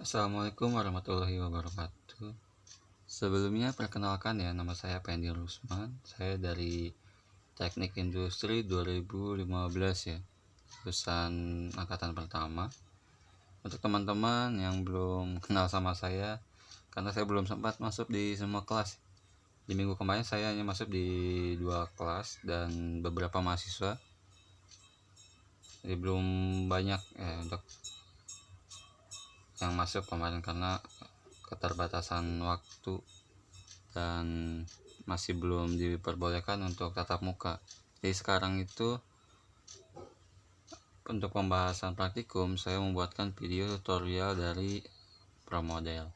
Assalamualaikum warahmatullahi wabarakatuh. Sebelumnya perkenalkan ya, nama saya Pendi Rusman. Saya dari Teknik Industri 2015 ya, lulusan angkatan pertama. Untuk teman-teman yang belum kenal sama saya, karena saya belum sempat masuk di semua kelas. Di minggu kemarin saya hanya masuk di 2 kelas dan beberapa mahasiswa. Jadi belum banyak untuk yang masuk kemarin karena keterbatasan waktu dan masih belum diperbolehkan untuk tatap muka. Jadi sekarang itu untuk pembahasan praktikum saya membuatkan video tutorial dari ProModel.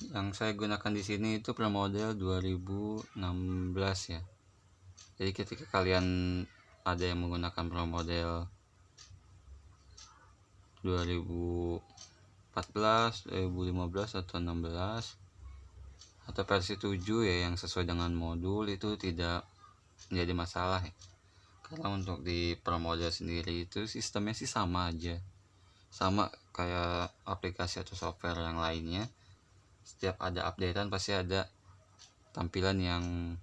Yang saya gunakan di sini itu ProModel 2016 ya. Jadi ketika kalian ada yang menggunakan ProModel 2014, 2015 atau 16 atau versi 7 ya yang sesuai dengan modul, itu tidak menjadi masalah ya. Karena untuk di ProModel sendiri itu sistemnya sih sama aja, sama kayak aplikasi atau software yang lainnya. Setiap ada updatean pasti ada tampilan yang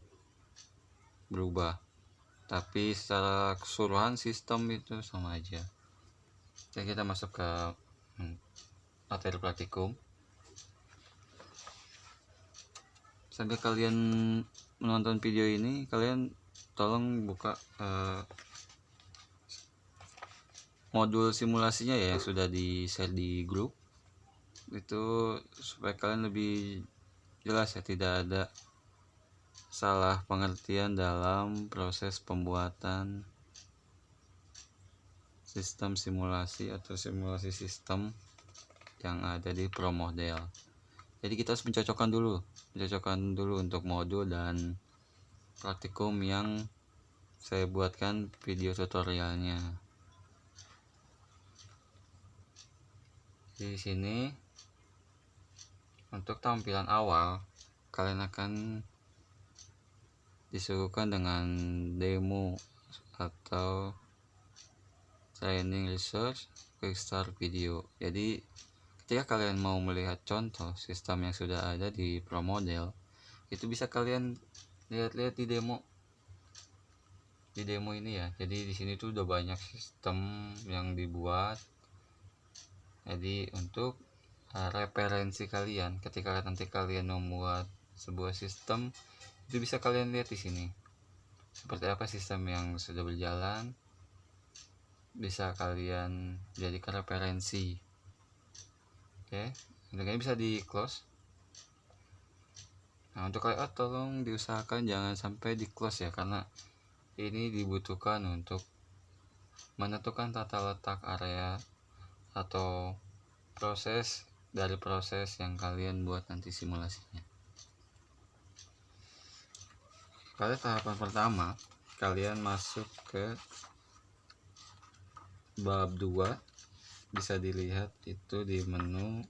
berubah, tapi secara keseluruhan sistem itu sama aja. Jadi kita masuk ke materi praktikum. Sambil kalian menonton video ini, kalian tolong buka modul simulasinya ya yang sudah di share di grup itu, supaya kalian lebih jelas ya, tidak ada salah pengertian dalam proses pembuatan sistem simulasi atau simulasi sistem yang ada di ProModel. Jadi kita harus mencocokkan dulu untuk modul dan praktikum yang saya buatkan video tutorialnya. Di sini untuk tampilan awal kalian akan disuguhkan dengan demo atau training research quick start video. Jadi ketika kalian mau melihat contoh sistem yang sudah ada di ProModel, itu bisa kalian lihat-lihat di demo ini ya. Jadi di sini tuh udah banyak sistem yang dibuat. Jadi untuk referensi kalian ketika nanti kalian membuat sebuah sistem, itu bisa kalian lihat di sini seperti apa sistem yang sudah berjalan, bisa kalian jadikan referensi. Oke, ini bisa di close. Nah, untuk layout tolong diusahakan jangan sampai di close ya, karena ini dibutuhkan untuk menentukan tata letak area atau proses yang kalian buat nanti simulasinya. Pada tahapan pertama, kalian masuk ke bab 2, bisa dilihat itu di menu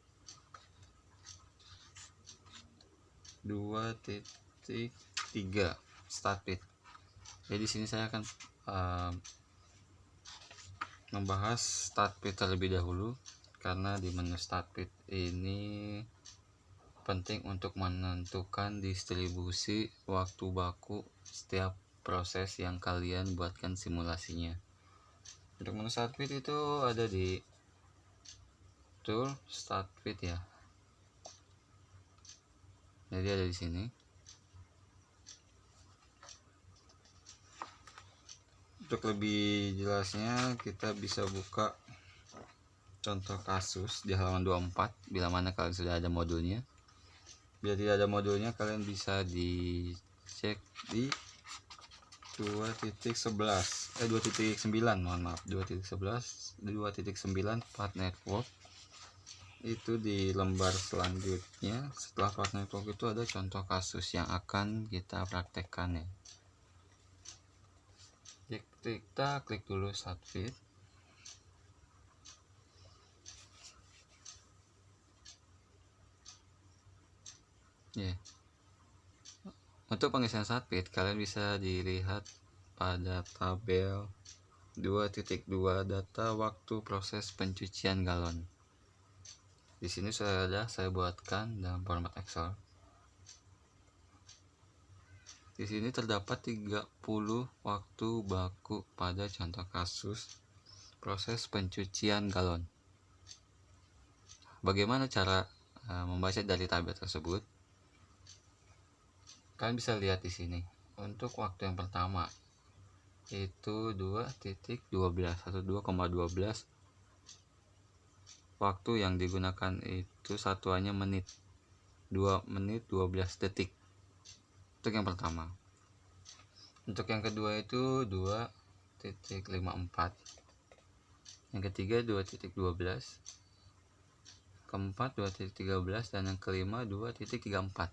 2.3 start page. Jadi di sini saya akan membahas start page terlebih dahulu, karena di menu start page ini penting untuk menentukan distribusi waktu baku setiap proses yang kalian buatkan simulasinya. Untuk menu start page itu ada di tool start page ya. Jadi ada di sini. Untuk lebih jelasnya kita bisa buka contoh kasus di halaman 24 bila mana kalian sudah ada modulnya. Bila tidak ada modulnya, kalian bisa dicek di 2.9 part network. Itu di lembar selanjutnya setelah part network itu ada contoh kasus yang akan kita praktekkan ya. Kita klik dulu start page. Ya. Untuk pengisian start page kalian bisa dilihat pada tabel 2.2 data waktu proses pencucian galon. Di sini sudah saya buatkan dalam format Excel. Di sini terdapat 30 waktu baku pada contoh kasus proses pencucian galon. Bagaimana cara membaca dari tabel tersebut? Kalian bisa lihat di sini. Untuk waktu yang pertama itu 2.12 atau 2,12. Waktu yang digunakan itu satuannya menit. 2 menit 12 detik. Untuk yang pertama. Untuk yang kedua itu 2.54. Yang ketiga 2.12. Keempat 2.13 dan yang kelima 2.34.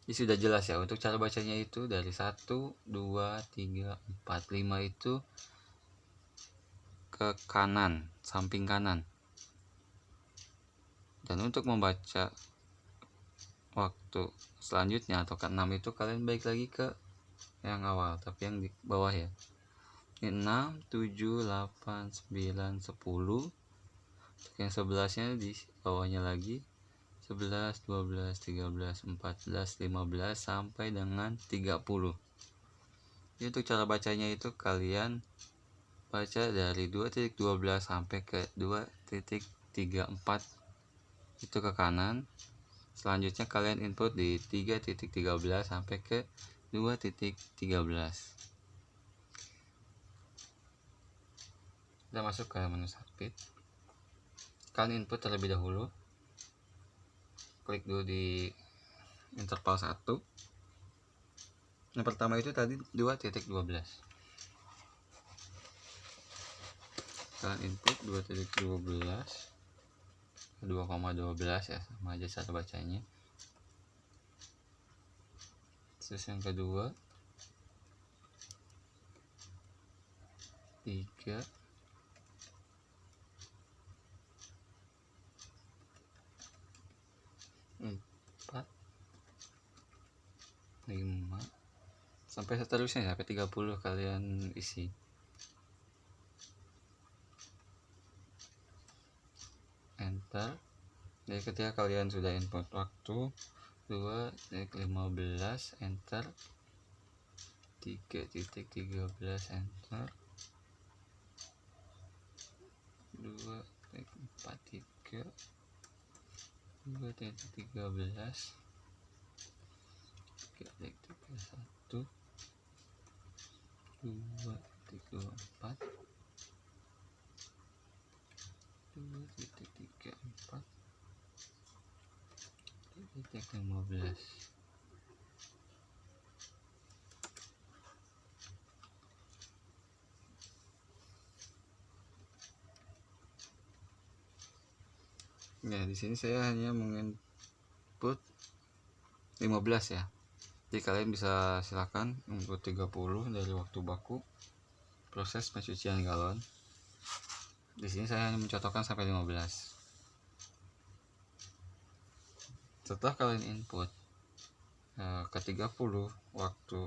Ini sudah jelas ya. Untuk cara bacanya itu dari 1, 2, 3, 4, 5 itu ke kanan, samping kanan. Dan untuk membaca waktu selanjutnya atau ke 6 itu kalian balik lagi ke yang awal, tapi yang di bawah ya. Ini 6, 7, 8, 9, 10. Yang 11-nya di bawahnya lagi 11, 12, 13, 14, 15 sampai dengan 30. Jadi untuk cara bacanya itu kalian baca dari 2.12 sampai ke 2.34 itu ke kanan. Selanjutnya kalian input di 3.13 sampai ke 2.13. Kita masuk ke menu submit. Kalian input terlebih dahulu. Klik dulu di interval 1. Yang pertama itu tadi 2.12. Kalian input 2.12, 2,12 ya, sama aja cara bacanya. Terus yang kedua 3, 4, 5 sampai seterusnya sampai 30 kalian isi. Enter. Jadi ketika kalian sudah input waktu 2.15 enter, 3.13 enter, 2.43, 2.13, 3.31, 2.34, 2.34, 3.15. Ya, di sini saya hanya menginput 15 ya. Jadi kalian bisa silakan input 30 dari waktu baku proses pencucian galon. Di sini saya hanya mencontohkan sampai 15. Setelah kalian input ke 30 waktu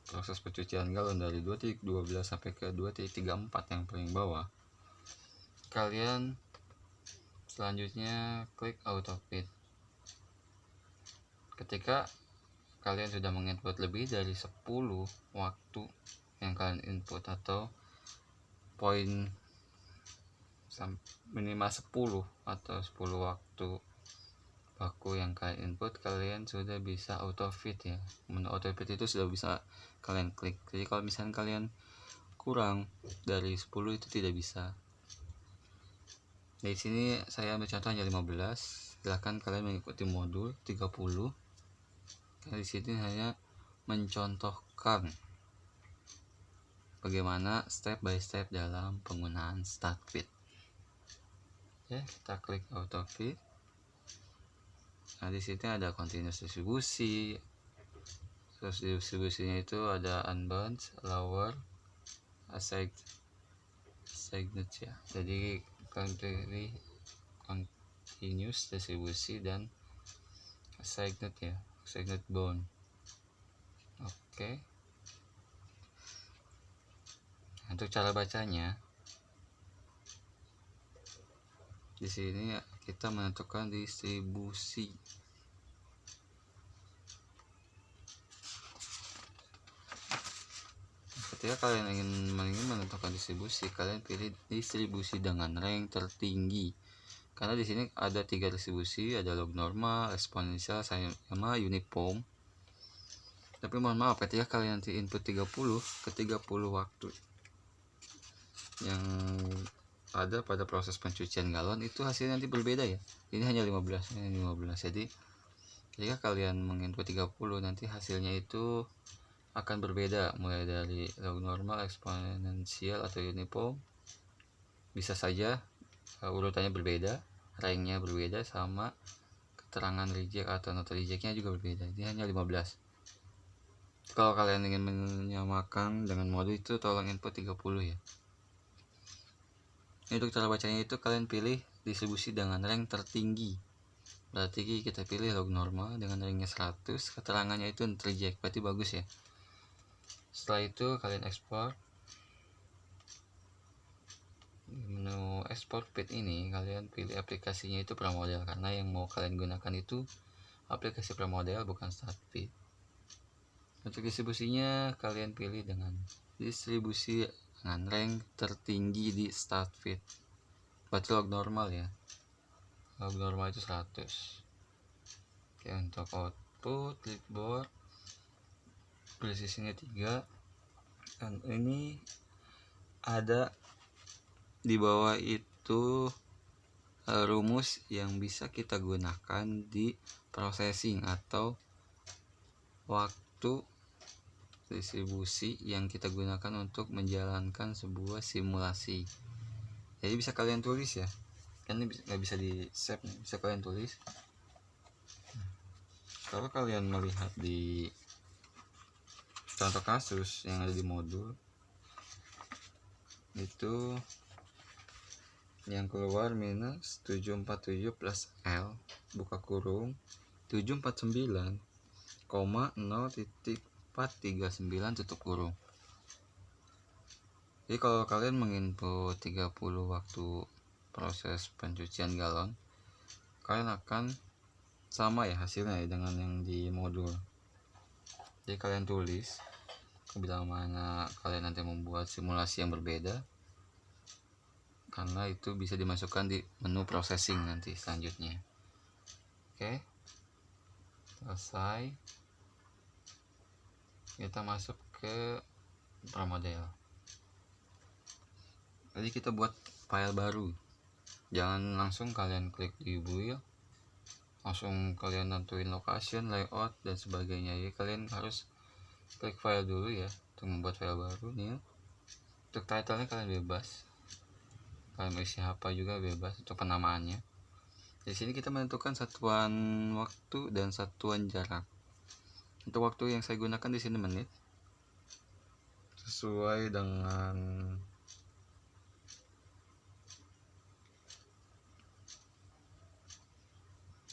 proses pencucian galon dari 2.12 sampai ke 2.34 yang paling bawah, kalian selanjutnya klik autofit. Ketika kalian sudah menginput lebih dari 10 waktu yang kalian input atau poin minimal 10 atau 10 waktu baku yang kalian input, kalian sudah bisa autofit ya. Menu autofit itu sudah bisa kalian klik. Jadi kalau misalnya kalian kurang dari 10 itu tidak bisa. Di sini saya ambil contohnya 15. Silahkan kalian mengikuti modul 30. Nah, di sini hanya mencontohkan bagaimana step by step dalam penggunaan StartFit. Oke, kita klik autofit. Nah, di sini ada continuous distribusi. Terus distribusinya itu ada unbound, lower, assigned ya. Jadi continuous distribusi dan assigned ya, assigned bound. Oke. Untuk cara bacanya Di sini kita menentukan distribusi. Ketika kalian ingin menentukan distribusi, kalian pilih distribusi dengan rank tertinggi. Karena di sini ada 3 distribusi, ada log normal, eksponensial, sama uniform. Tapi mohon maaf, ketika kalian nanti input 30 ke 30 waktu yang ada pada proses pencucian galon, itu hasilnya nanti berbeda ya. Ini hanya 15, ini 15. Jadi ketika kalian menginput 30, nanti hasilnya itu akan berbeda, mulai dari log normal, eksponensial, atau uniform. Bisa saja urutannya berbeda, ranknya berbeda, sama keterangan reject atau not rejectnya juga berbeda. Ini hanya 15. Kalau kalian ingin menyamakan dengan mode itu, tolong input 30 ya. Untuk cara bacanya itu kalian pilih distribusi dengan rank tertinggi. Berarti kita pilih log normal dengan ranknya 100, keterangannya itu not reject, berarti bagus ya. Setelah itu kalian ekspor. Di menu export feed ini kalian pilih aplikasinya itu pramodel, karena yang mau kalian gunakan itu aplikasi pramodel, bukan start feed. Untuk distribusinya kalian pilih dengan distribusi dengan rank tertinggi di start feed. Berarti log normal ya. Log normal itu 100. Oke, untuk output clipboard presisinya 3. Dan ini ada di bawah itu rumus yang bisa kita gunakan di processing atau waktu distribusi yang kita gunakan untuk menjalankan sebuah simulasi. Jadi bisa kalian tulis ya, kan ini nggak bisa di save, bisa kalian tulis. Kalau kalian melihat di contoh kasus yang ada di modul itu, yang keluar minus 747 plus L buka kurung 749, 0.439 tutup kurung. Jadi kalau kalian menginput 30 waktu proses pencucian galon, kalian akan sama ya hasilnya ya dengan yang di modul. Jadi kalian tulis bila mana kalian nanti membuat simulasi yang berbeda, karena itu bisa dimasukkan di menu processing nanti selanjutnya. Oke, selesai. Kita masuk ke pramodel. Jadi kita buat file baru, jangan langsung kalian klik di build, langsung kalian nentuin location, layout, dan sebagainya. Jadi kalian harus klik file dulu ya untuk membuat file baru nih. Untuk title-nya kalian bebas, kalian mau isi apa juga bebas. Untuk penamaannya di sini kita menentukan satuan waktu dan satuan jarak. Untuk waktu yang saya gunakan di sini menit, sesuai dengan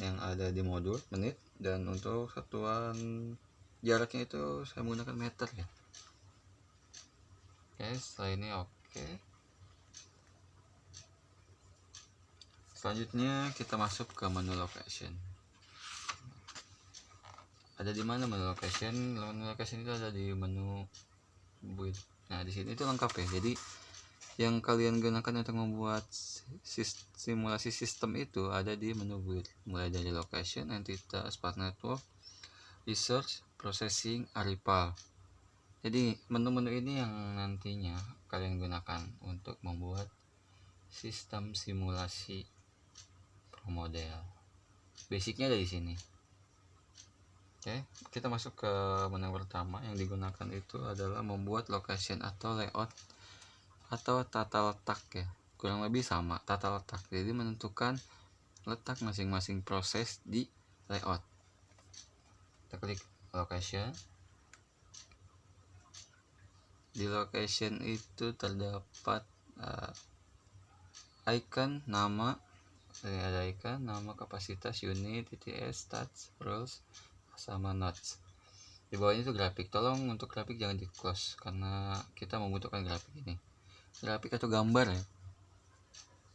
yang ada di modul menit. Dan untuk satuan jaraknya itu saya menggunakan meter ya. Oke, setelah ini oke. Selanjutnya kita masuk ke menu location. Ada di mana menu location? Menu location itu ada di menu build. Nah, di sini itu lengkap ya. Jadi yang kalian gunakan untuk membuat simulasi sistem itu ada di menu build, mulai dari location, entitas, part network, research, processing, aripal. Jadi menu-menu ini yang nantinya kalian gunakan untuk membuat sistem simulasi pramodel. Basicnya ada di sini. Oke, kita masuk ke menu pertama. Yang digunakan itu adalah membuat location atau layout atau tata letak ya, kurang lebih sama, tata letak. Jadi menentukan letak masing-masing proses di layout. Kita klik location. Di location itu terdapat icon, nama, ada icon, nama, kapasitas, unit, TTS, stats, rules, sama notes. Di bawahnya itu grafik. Tolong untuk grafik jangan di close karena kita membutuhkan grafik ini, grafik atau gambar ya.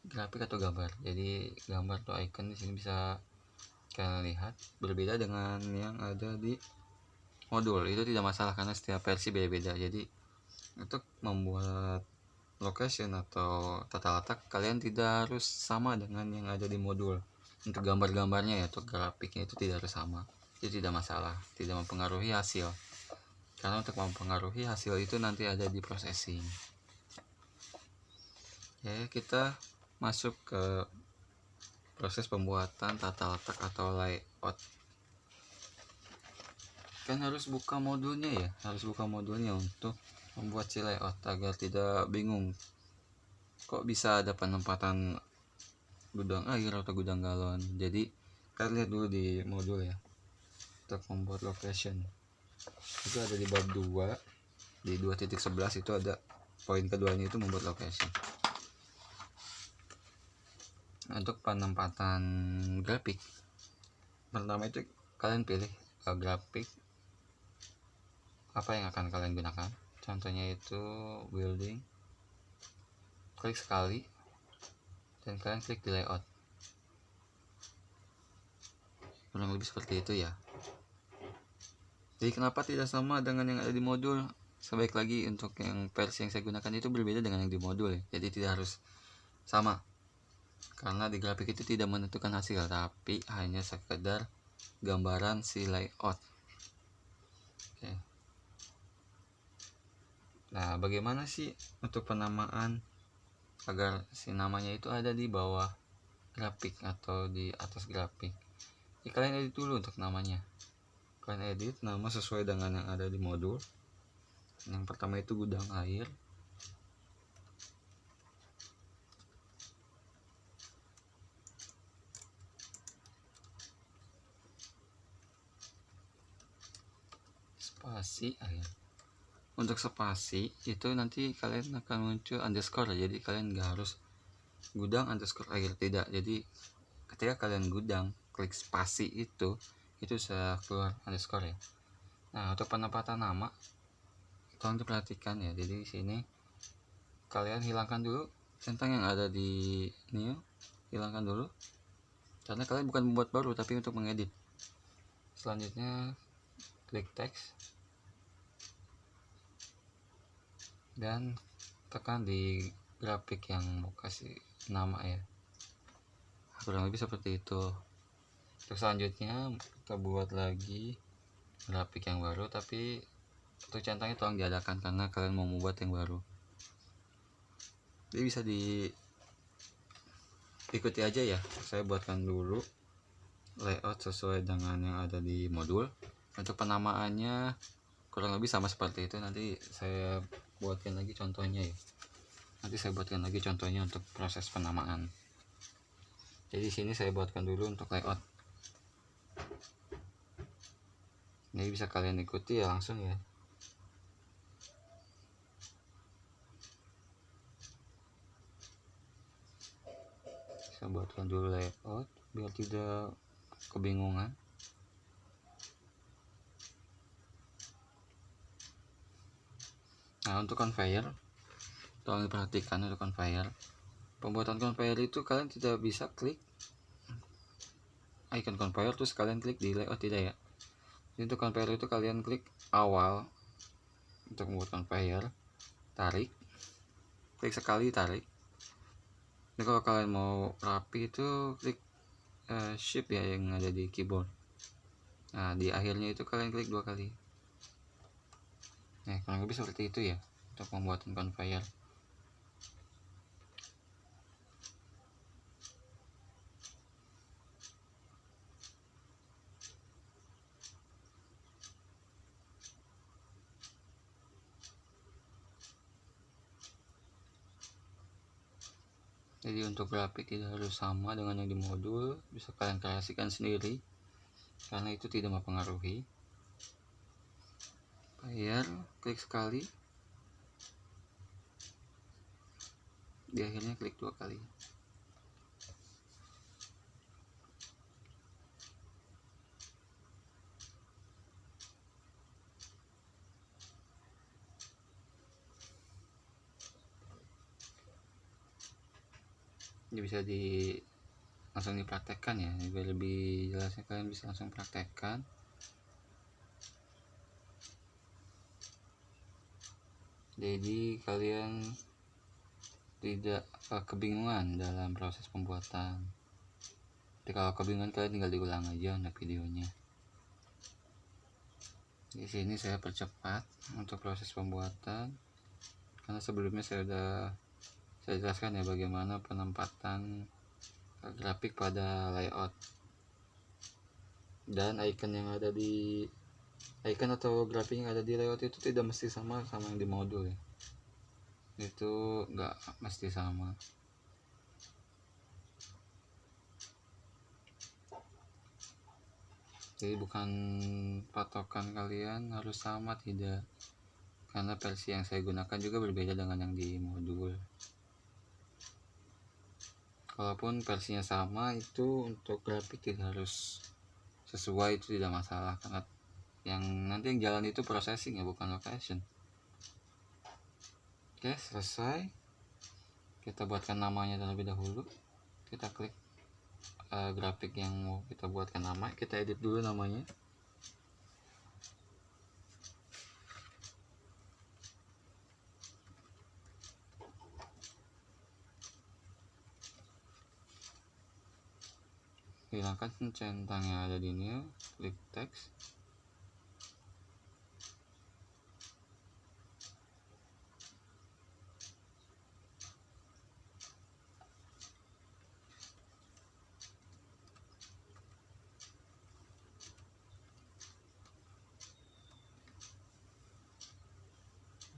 grafik atau gambar. Jadi gambar atau icon di sini bisa kalian lihat berbeda dengan yang ada di modul. Itu tidak masalah karena setiap versi beda-beda. Jadi untuk membuat location atau tata letak kalian tidak harus sama dengan yang ada di modul. Untuk gambar-gambarnya ya, untuk grafiknya itu tidak harus sama. Itu tidak masalah, tidak mempengaruhi hasil. Karena untuk mempengaruhi hasil itu nanti ada di processing. Oke, kita masuk ke proses pembuatan tata letak atau layout. Kan harus buka modulnya ya, harus buka modulnya untuk membuat si layout agar tidak bingung. Kok bisa ada penempatan gudang air atau gudang galon. Jadi kalian lihat dulu di modul ya, untuk membuat location. Itu ada di bab 2 di 2.11 itu ada poin keduanya, itu membuat location. Untuk penempatan grafik, pertama itu kalian pilih grafik apa yang akan kalian gunakan. Contohnya itu building, klik sekali dan kalian klik di layout. Kurang lebih seperti itu ya. Jadi kenapa tidak sama dengan yang ada di modul? Sebaik lagi untuk yang versi yang saya gunakan itu berbeda dengan yang di modul ya. Jadi tidak harus sama, karena di grafik itu tidak menentukan hasil, tapi hanya sekedar gambaran si layout. Oke. Nah, bagaimana sih untuk penamaan agar si namanya itu ada di bawah grafik atau di atas grafik? Ya, kalian edit dulu untuk namanya. Kalian edit nama sesuai dengan yang ada di modul. Yang pertama itu gudang air. Spasi air. Untuk spasi itu nanti kalian akan muncul underscore, jadi kalian nggak harus gudang underscore air, tidak. Jadi ketika kalian gudang klik spasi itu bisa keluar underscore ya. Nah, untuk penempatan nama tolong diperhatikan ya. Jadi di sini kalian hilangkan dulu tentang yang ada di new, hilangkan dulu karena kalian bukan membuat baru tapi untuk mengedit. Selanjutnya klik teks dan tekan di grafik yang mau kasih nama ya. Kurang lebih seperti itu. Terus selanjutnya kita buat lagi grafik yang baru, tapi untuk centangnya tolong diadakan karena kalian mau membuat yang baru. Jadi bisa diikuti aja ya. Saya buatkan dulu layout sesuai dengan yang ada di modul. Untuk penamaannya kurang lebih sama seperti itu. Nanti saya buatkan lagi contohnya ya. Untuk proses penamaan. Jadi sini saya buatkan dulu untuk layout. Jadi bisa kalian ikuti ya langsung ya. Saya buatkan dulu layout biar tidak kebingungan. Nah, untuk conveyor tolong diperhatikan. Untuk conveyor, pembuatan conveyor itu kalian tidak bisa klik icon conveyor terus kalian klik di layout, tidak ya. Jadi untuk conveyor itu kalian klik awal untuk membuat conveyor, tarik, klik sekali, tarik. Jadi kalau kalian mau rapi itu klik shift ya yang ada di keyboard. Nah, di akhirnya itu kalian klik 2 kali. Nah, kurang lebih seperti itu ya untuk pembuatan conveyor. Jadi untuk grafik tidak harus sama dengan yang di modul, bisa kalian kreasikan sendiri karena itu tidak mempengaruhi. Bayar, klik sekali, di akhirnya klik 2 kali. Ini bisa langsung dipraktekkan ya, biar lebih jelasnya kalian bisa langsung praktekkan. Jadi kalian tidak kebingungan dalam proses pembuatan. Jadi kalau kebingungan kalian tinggal diulang aja untuk videonya. Di sini saya percepat untuk proses pembuatan karena sebelumnya saya jelaskan ya bagaimana penempatan grafik pada layout, dan icon atau grafik yang ada di layout itu tidak mesti sama yang di modul ya, itu enggak mesti sama. Jadi bukan patokan kalian harus sama, tidak, karena versi yang saya gunakan juga berbeda dengan yang di modul. Kalaupun versinya sama, itu untuk grafik tidak harus sesuai, itu tidak masalah, karena yang nanti yang jalan itu processing ya, bukan location. Oke, selesai. Kita buatkan namanya terlebih dahulu. Kita klik grafik yang mau kita buatkan nama, kita edit dulu namanya. Hilangkan centang yang ada di new, klik text.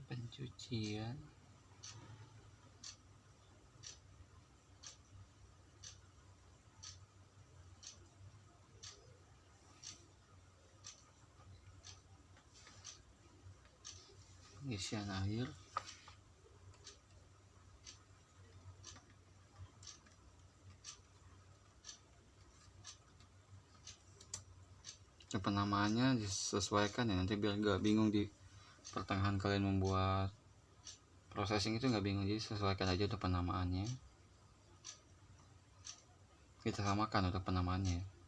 Pencucian. Isian air. Penamaannya disesuaikan ya, nanti biar gak bingung di pertengahan kalian membuat processing itu, nggak bingung. Jadi sesuaikan aja untuk penamaannya, kita samakan untuk penamaannya.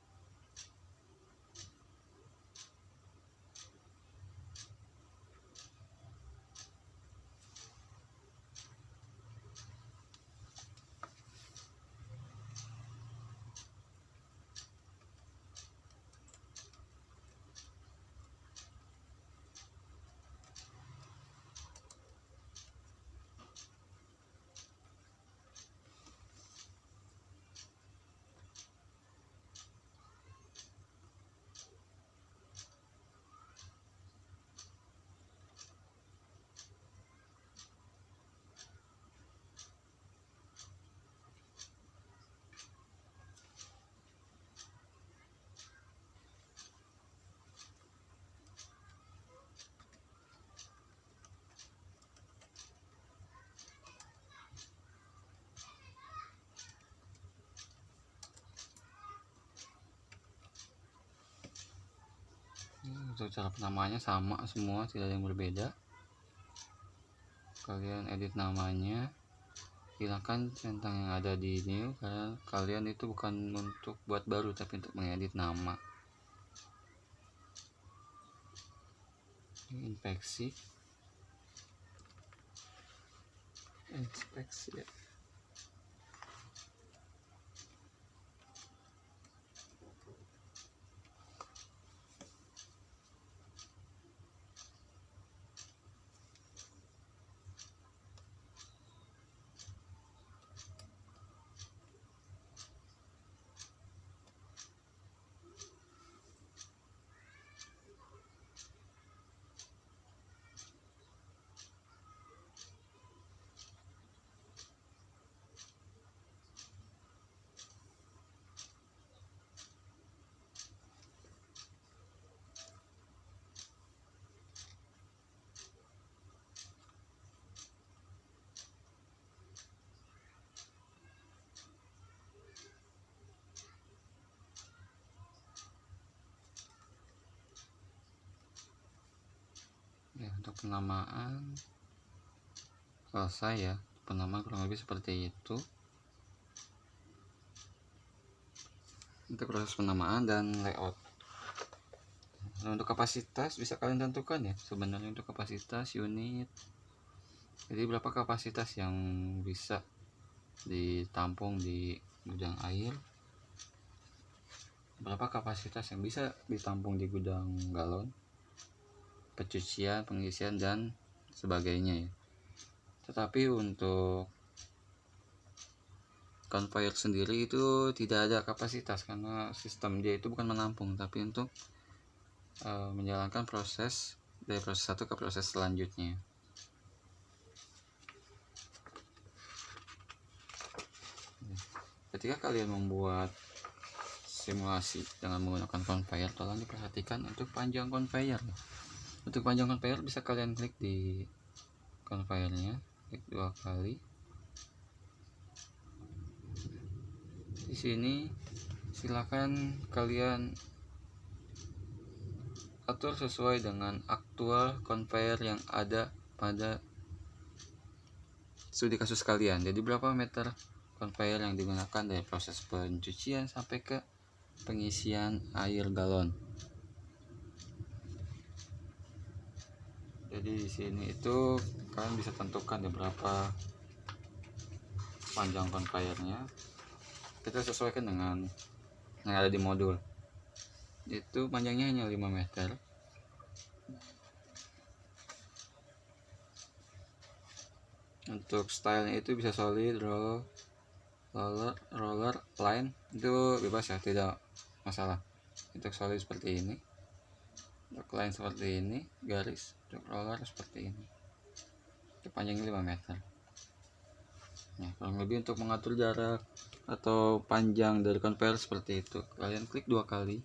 Untuk cara penamaannya sama semua, tidak ada yang berbeda. Kalian edit namanya, hilangkan centang yang ada di new, karena kalian itu bukan untuk buat baru tapi untuk mengedit nama. Inspeksi ya. Ya, untuk penamaan selesai ya. Penamaan kurang lebih seperti itu. untuk proses penamaan dan layout. Nah, untuk kapasitas bisa kalian tentukan ya sebenarnya untuk kapasitas unit. Jadi berapa kapasitas yang bisa ditampung di gudang air, berapa kapasitas yang bisa ditampung di gudang galon, pencucian, pengisian dan sebagainya ya. Tetapi untuk conveyor sendiri itu tidak ada kapasitas karena sistem dia itu bukan menampung tapi untuk menjalankan proses dari proses satu ke proses selanjutnya. Ketika kalian membuat simulasi dengan menggunakan conveyor, tolong diperhatikan untuk panjang conveyor. Untuk panjang conveyor bisa kalian klik di conveyornya, klik 2 kali. Di sini silakan kalian atur sesuai dengan aktual conveyor yang ada pada studi kasus kalian. Jadi berapa meter conveyor yang digunakan dari proses pencucian sampai ke pengisian air galon. Jadi di sini itu kalian bisa tentukan ya berapa panjang conveyornya. Kita sesuaikan dengan yang ada di modul. Itu panjangnya hanya 5 meter. Untuk stylenya itu bisa solid, roller, line itu bebas ya, tidak masalah. Untuk solid seperti ini, untuk line seperti ini, garis, untuk roller seperti ini. Itu panjangnya 5 meter. Nah, kurang lebih untuk mengatur jarak atau panjang dari conveyor seperti itu, kalian klik 2 kali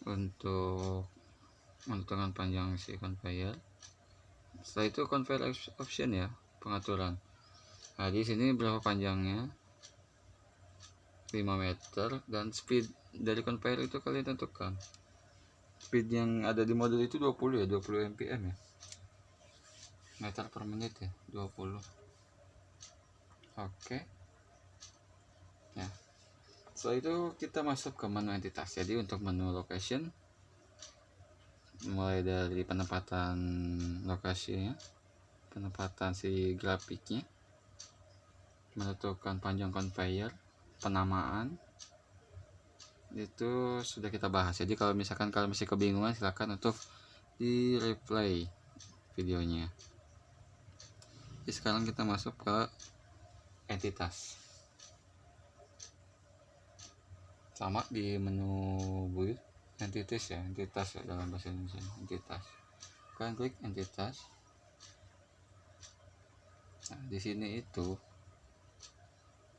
untuk menentukan panjang si conveyor. Setelah itu conveyor option ya, pengaturan. Nah, di sini berapa panjangnya? 5 meter dan speed dari conveyor itu kalian tentukan. Speed yang ada di modul itu 20 ya, 20 mpm ya. Meter per menit ya, 20. Oke. Ya. Setelah itu kita masuk ke menu entitas. Jadi untuk menu location, mulai dari penempatan lokasinya, penempatan si grafiknya, menentukan panjang conveyor, penamaan, itu sudah kita bahas. Jadi kalau misalkan kalian masih kebingungan, silahkan untuk di replay videonya. Jadi sekarang kita masuk ke entitas. Sama di menu build entitas ya, entitas ya dalam bahasa Indonesia, entitas. Kalian klik entitas. Nah, di sini itu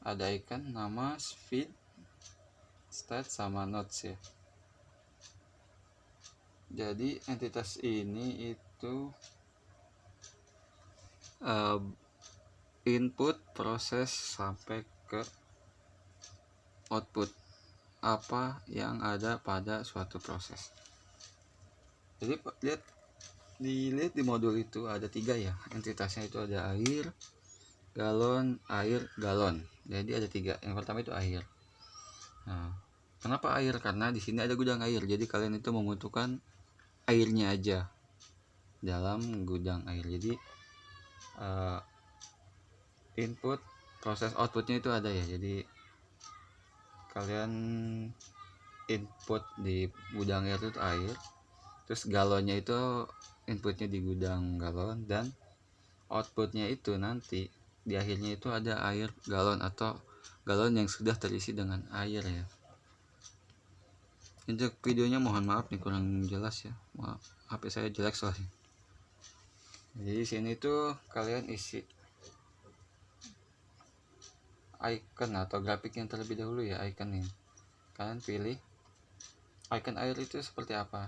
ada icon nama, speed, stat sama notes ya. Jadi entitas ini itu input, proses sampai ke output apa yang ada pada suatu proses. Jadi dilihat di modul itu ada 3 ya entitasnya, itu ada air, galon, air, galon. Jadi ada 3. Yang pertama itu air. Nah, kenapa air? Karena di sini ada gudang air. Jadi kalian itu membutuhkan airnya aja dalam gudang air. Jadi input, proses, outputnya itu ada ya. Jadi kalian input di gudang air itu air, terus galonnya itu inputnya di gudang galon, dan outputnya itu nanti di akhirnya itu ada air galon atau galon yang sudah terisi dengan air ya. Untuk videonya mohon maaf nih kurang jelas ya, maaf, HP saya jelek soalnya. Jadi sini tuh kalian isi icon atau grafik yang terlebih dahulu ya, icon ini. Kalian pilih icon air itu seperti apa.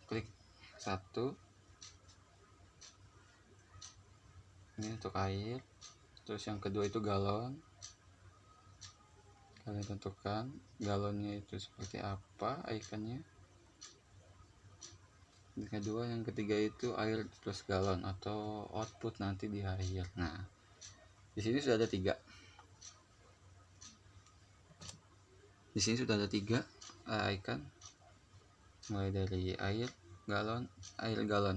Klik 1. Ini untuk air. Terus yang kedua itu galon. Kalian tentukan galonnya itu seperti apa ikonnya. Yang kedua, yang ketiga itu air plus galon atau output nanti di akhir. Nah, di sini sudah ada 3. Di sini sudah ada 3 icon, mulai dari air galon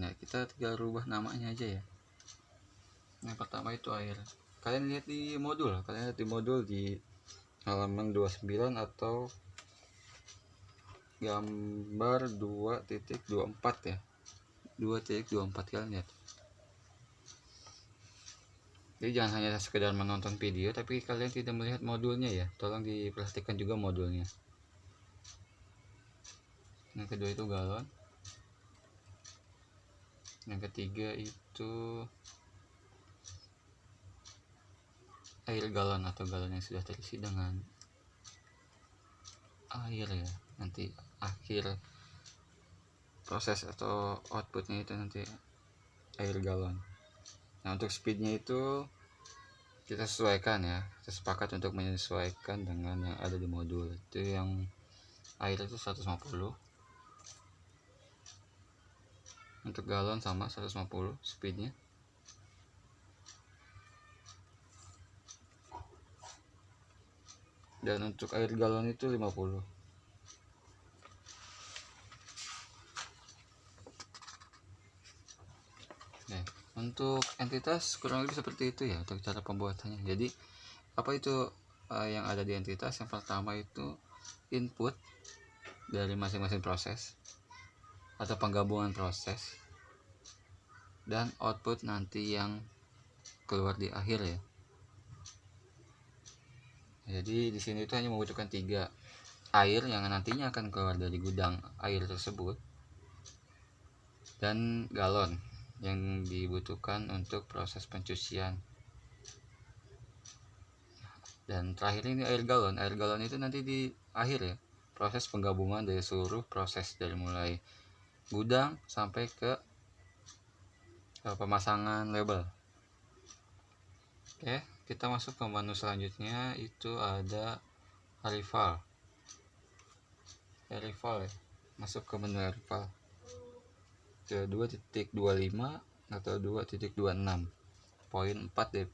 ya. Kita tinggal rubah namanya aja ya. Yang pertama itu air. Kalian lihat di modul, di halaman 29 atau gambar 2.24 ya. 2.24 kalian lihat. Jadi jangan hanya sekedar menonton video tapi kalian tidak melihat modulnya ya. Tolong diperhatikan juga modulnya. Yang kedua itu galon. Yang ketiga itu air galon atau galon yang sudah terisi dengan air ya. Nanti akhir proses atau outputnya itu nanti air galon. Nah, untuk speednya itu kita sesuaikan ya, kita sepakat untuk menyesuaikan dengan yang ada di modul. Itu yang air itu 150, untuk galon sama 150 speednya. Dan untuk air galon itu 50. Nah, untuk entitas kurang lebih seperti itu ya untuk cara pembuatannya. Jadi apa itu yang ada di entitas? Yang pertama itu input dari masing-masing proses atau penggabungan proses, dan output nanti yang keluar di akhir ya. Jadi di sini itu hanya membutuhkan 3, air yang nantinya akan keluar dari gudang air tersebut, dan galon yang dibutuhkan untuk proses pencucian. Dan terakhir ini air galon. Air galon itu nanti di akhir ya, proses penggabungan dari seluruh proses dari mulai gudang sampai ke pemasangan label. Oke, kita masuk ke menu selanjutnya, itu ada arrival ya. Masuk ke menu arrival ke 2.25 atau 2.26. Poin 4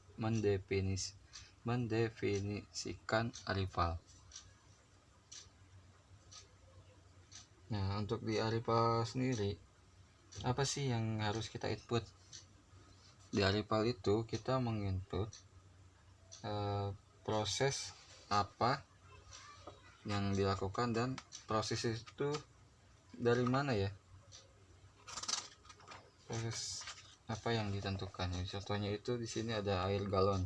mendefinisikan arrival. Nah, untuk di arrival sendiri, apa sih yang harus kita input? Di arrival itu kita menginput proses apa yang dilakukan dan proses itu dari mana ya, proses apa yang ditentukan ya. Contohnya itu di sini ada air galon.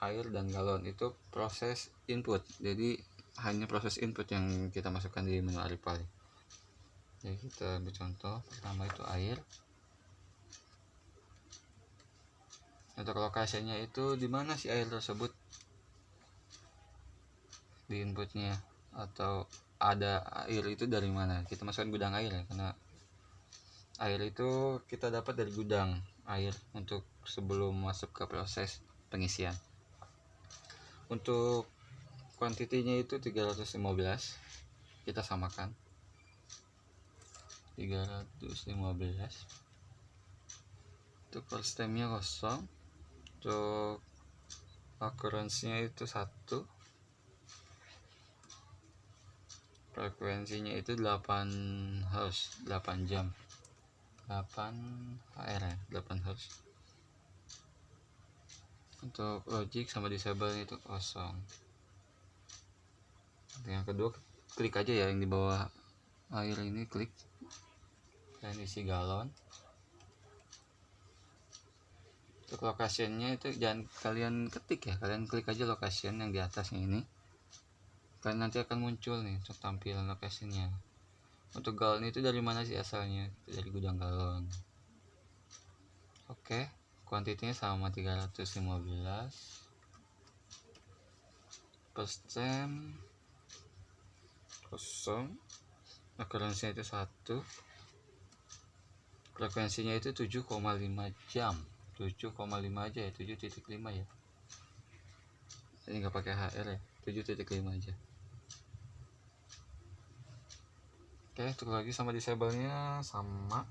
Air dan galon itu proses input, jadi hanya proses input yang kita masukkan di menu arrival. Jadi kita ambil contoh pertama itu air. Untuk lokasinya itu di mana sih air tersebut di inputnya, atau ada air itu dari mana? Kita masukkan gudang air ya, karena air itu kita dapat dari gudang air untuk sebelum masuk ke proses pengisian. Untuk kuantitinya itu 315, kita samakan 315. Untuk first time-nya kosong. Untuk occurrence-nya itu 1, frekuensinya itu 8 Hz, 8 jam, 8 HR ya, 8 Hz. Untuk logic sama disable itu kosong. Yang kedua, klik aja ya yang di bawah air ini, klik dan isi galon. Untuk location-nya itu jangan kalian ketik ya, kalian klik aja location yang di atasnya ini. Kalian nanti akan muncul nih untuk tampilan location-nya. Untuk galon itu dari mana sih asalnya? Dari gudang galon. Oke, kuantitinya sama 315. Persen kosong, occurrence-nya itu 1, frekuensinya itu 7,5 jam, 7,5 aja ya, 7.5 ya. Ini nggak pakai HR ya, 7.5 aja. Oke, untuk lagi sama disable-nya sama.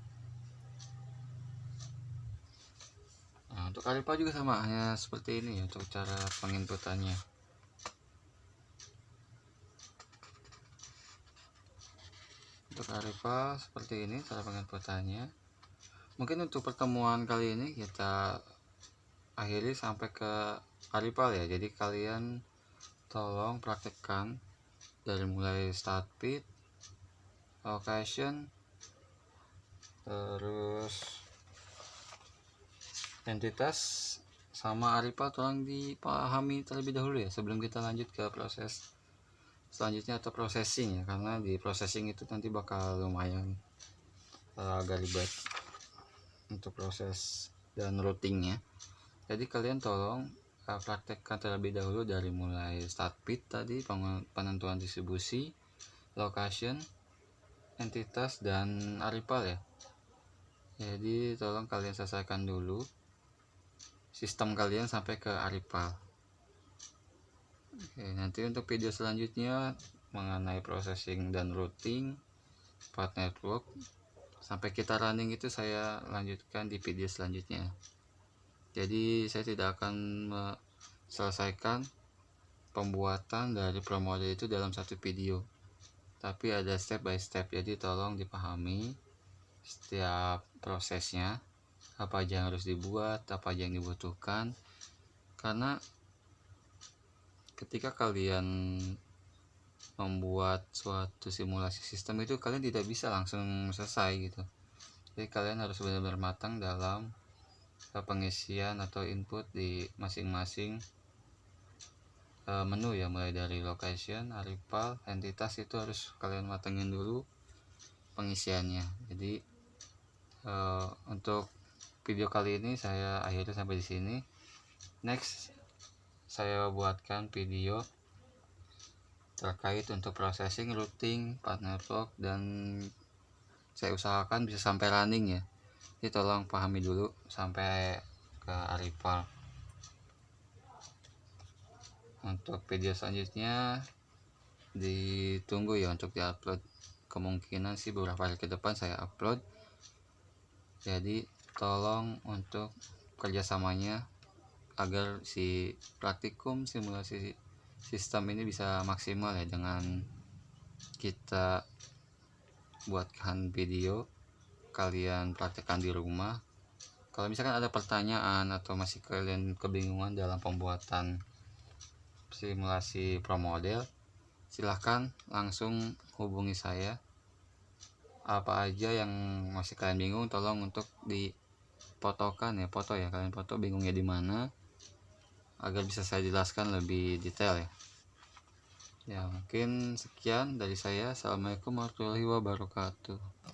Nah, untuk arrival juga sama, hanya seperti ini ya untuk cara penginputannya. untuk Aripa seperti ini cara penginputannya. Mungkin untuk pertemuan kali ini kita akhiri sampai ke Aripa ya. Jadi kalian tolong praktekkan dari mulai start bit, location, terus entitas sama Aripa tolong dipahami terlebih dahulu ya sebelum kita lanjut ke proses selanjutnya atau processing ya, karena di processing itu nanti bakal lumayan agak ribet untuk proses dan routingnya. Jadi kalian tolong praktekkan terlebih dahulu dari mulai start bit tadi, penentuan distribusi, location, entitas, dan Aripa ya. Jadi tolong kalian selesaikan dulu sistem kalian sampai ke Aripa. Oke, nanti untuk video selanjutnya mengenai processing dan routing part network sampai kita running itu saya lanjutkan di video selanjutnya. Jadi saya tidak akan selesaikan pembuatan dari Pro Model itu dalam satu video, tapi ada step by step. Jadi tolong dipahami setiap prosesnya, apa aja yang harus dibuat, apa aja yang dibutuhkan, karena ketika kalian membuat suatu simulasi sistem itu kalian tidak bisa langsung selesai gitu. Jadi kalian harus benar-benar matang dalam pengisian atau input di masing-masing menu ya, mulai dari location, Aripa, entitas, itu harus kalian matengin dulu pengisiannya. Jadi untuk video kali ini saya akhiri sampai di sini. Next saya buatkan video terkait untuk processing, routing, part network, dan saya usahakan bisa sampai running ya. Jadi tolong pahami dulu sampai ke Aripa. Untuk video selanjutnya ditunggu ya untuk diupload. Kemungkinan sih beberapa hari ke depan saya upload. Jadi tolong untuk kerjasamanya agar si praktikum simulasi sistem ini bisa maksimal ya, dengan kita buatkan video, kalian praktekkan di rumah. Kalau misalkan ada pertanyaan atau masih kalian kebingungan dalam pembuatan simulasi Pro Model, silahkan langsung hubungi saya. Apa aja yang masih kalian bingung tolong untuk difotokan ya, foto ya, kalian foto bingungnya di mana agar bisa saya jelaskan lebih detail ya. Ya mungkin sekian dari saya. Assalamualaikum warahmatullahi wabarakatuh.